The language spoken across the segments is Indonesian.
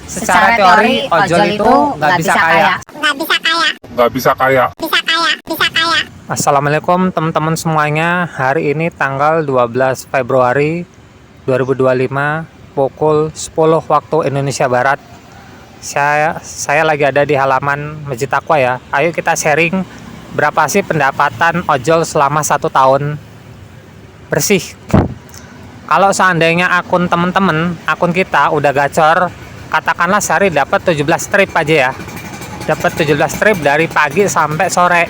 Secara teori, ojol itu nggak bisa kaya. Nggak bisa kaya. Assalamualaikum teman-teman semuanya. Hari ini tanggal 12 Februari 2025 pukul 10 waktu Indonesia Barat. Saya lagi ada di halaman Masjid Taqwa ya. Ayo kita sharing berapa sih pendapatan ojol selama 1 tahun bersih. Kalau seandainya akun teman-teman, akun kita udah gacor, katakanlah sehari dapat 17 trip aja ya. Dapat 17 trip dari pagi sampai sore.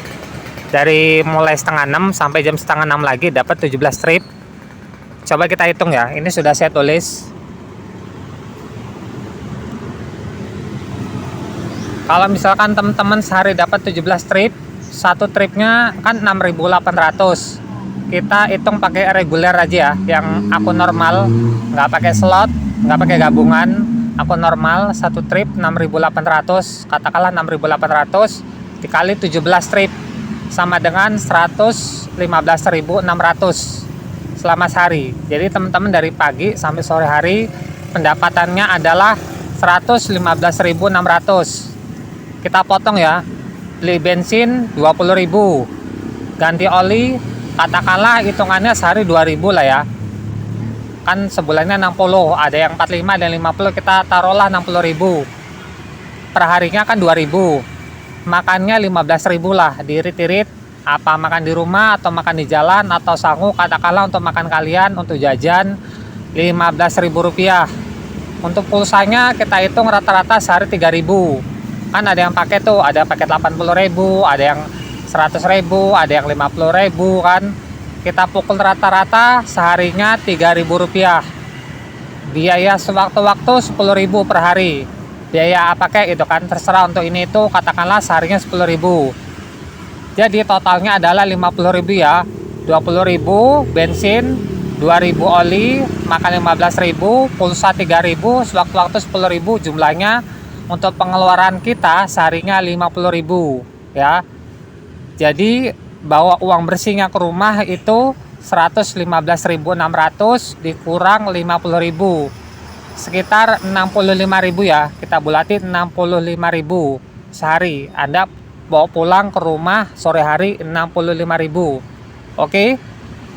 Dari mulai setengah 6 sampai jam setengah 6 lagi dapat 17 trip. Coba kita hitung ya. Ini sudah saya tulis. Kalau misalkan teman-teman sehari dapat 17 trip, satu tripnya kan 6.800. Kita hitung pakai reguler aja ya, yang akun normal, nggak pakai slot, nggak pakai gabungan. Akun normal satu trip 6.800, katakanlah 6.800 dikali 17 trip sama dengan 115.600 selama sehari. Jadi teman-teman dari pagi sampai sore hari pendapatannya adalah 115.600. Kita potong ya, beli bensin 20.000, ganti oli katakanlah hitungannya sehari 2.000 lah ya, kan sebulannya 60, ada yang 45, ada yang 50, kita taruhlah 60.000 per harinya kan 2.000, makannya 15.000 lah, diirit-irit, apa makan di rumah atau makan di jalan atau sangu, katakanlah untuk makan kalian, untuk jajan 15.000 rupiah. Untuk pulsanya kita hitung rata-rata sehari 3.000, kan ada yang pakai tuh, ada paket 80.000, ada yang 100.000, ada yang 50.000 kan. Kita pukul rata-rata seharinya 3.000 rupiah. Biaya sewaktu-waktu 10.000 per hari. Biaya apa kayak itu kan terserah, untuk ini itu katakanlah seharinya 10.000. Jadi totalnya adalah 50.000 ya. 20.000 bensin, 2.000 oli, makan 15.000, pulsa 3.000, sewaktu-waktu 10.000, jumlahnya untuk pengeluaran kita seharinya 50.000 ya. Jadi bawa uang bersihnya ke rumah itu 115.600 dikurang 50.000, sekitar 65.000 ya. Kita bulatin 65.000 sehari. Anda bawa pulang ke rumah sore hari 65.000. Oke.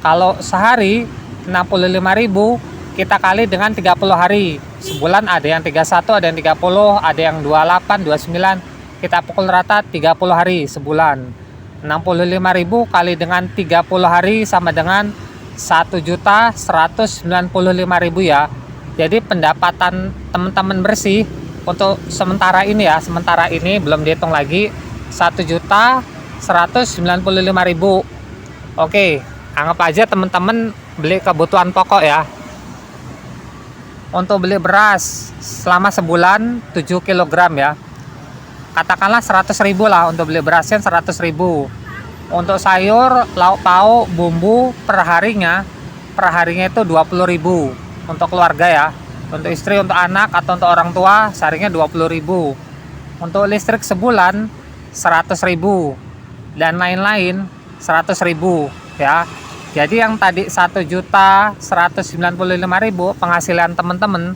Kalau sehari 65.000 kita kali dengan 30 hari. Sebulan ada yang 31, ada yang 30, ada yang 28, 29. Kita pukul rata 30 hari sebulan. 65.000 kali dengan 30 hari sama dengan 1.195.000 ya. Jadi pendapatan teman-teman bersih untuk sementara ini ya, sementara ini belum dihitung lagi, 1.195.000. Oke, anggap aja teman-teman beli kebutuhan pokok ya. Untuk beli beras selama sebulan 7 kg ya, katakanlah 100.000 lah untuk beli berasnya 100.000. Untuk sayur, lauk pauk, bumbu per harinya itu 20.000 untuk keluarga ya. Untuk istri, untuk anak atau untuk orang tua seharinya 20.000. Untuk listrik sebulan 100.000 dan lain-lain 100.000 ya. Jadi yang tadi 1.195.000 penghasilan teman-teman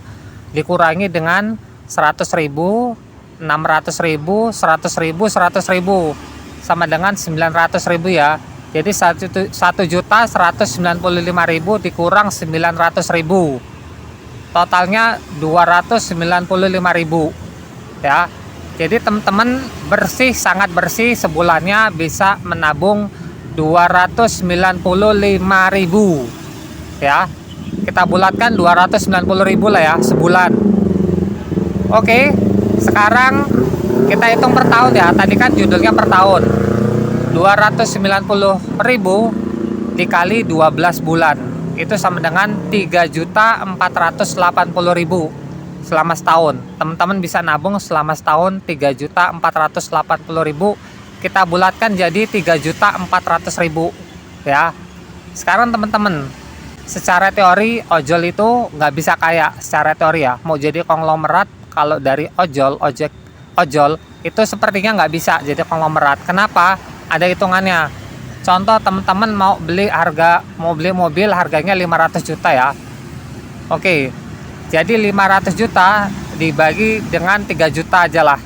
dikurangi dengan 100.000, 600.000, 100.000, 100.000 sama dengan 900.000 ya. Jadi 1.195.000 dikurang 900.000, totalnya 295.000 ya. Jadi teman-teman bersih, sangat bersih, sebulannya bisa menabung 295.000 ya. Kita bulatkan 290.000 lah ya sebulan. Oke. Sekarang kita hitung per tahun ya. Tadi kan judulnya per tahun. 290.000 dikali 12 bulan. Itu sama dengan 3.480.000 selama setahun. Teman-teman bisa nabung selama setahun 3.480.000. Kita bulatkan jadi 3.400.000 ya. Sekarang teman-teman, secara teori ojol itu nggak bisa kaya secara teori ya. Mau jadi konglomerat kalau dari ojol itu sepertinya nggak bisa jadi konglomerat. Kenapa? Ada hitungannya. Contoh teman-teman mau beli mobil harganya 500 juta ya. Oke. Jadi 500 juta dibagi dengan 3 juta aja lah.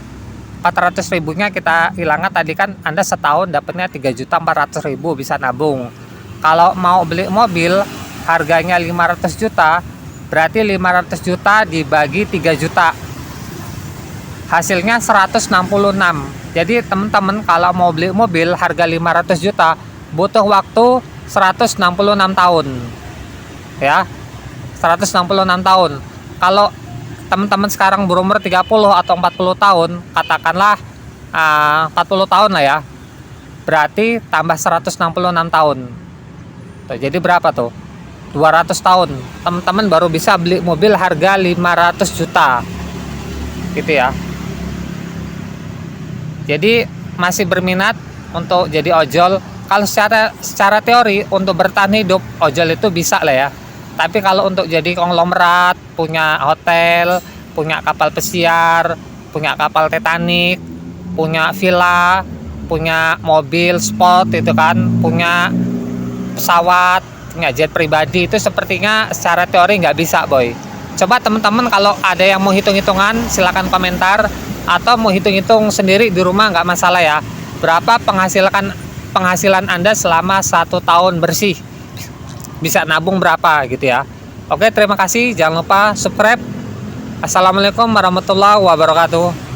400 ribunya kita hilangkan tadi kan, Anda setahun dapatnya 3.400.000 bisa nabung. Kalau mau beli mobil harganya 500 juta, berarti 500 juta dibagi 3 juta. Hasilnya 166. Jadi teman-teman kalau mau beli mobil harga 500 juta butuh waktu 166 tahun. Ya. 166 tahun. Kalau teman-teman sekarang berumur 30 atau 40 tahun, katakanlah 40 tahun lah ya. Berarti tambah 166 tahun. Tuh, jadi berapa tuh? 200 tahun. Teman-teman baru bisa beli mobil harga 500 juta. Gitu ya. Jadi masih berminat untuk jadi ojol. Kalau secara teori untuk bertahan hidup ojol itu bisa lah ya. Tapi kalau untuk jadi konglomerat, punya hotel, punya kapal pesiar, punya kapal Titanic, punya villa, punya mobil sport itu kan, punya pesawat, punya jet pribadi, itu sepertinya secara teori nggak bisa, boy. Coba teman-teman kalau ada yang mau hitung-hitungan silakan komentar, atau mau hitung-hitung sendiri di rumah nggak masalah ya. Berapa penghasilan Anda selama 1 tahun bersih, bisa nabung berapa gitu ya. Oke, terima kasih, jangan lupa subscribe. Assalamualaikum warahmatullahi wabarakatuh.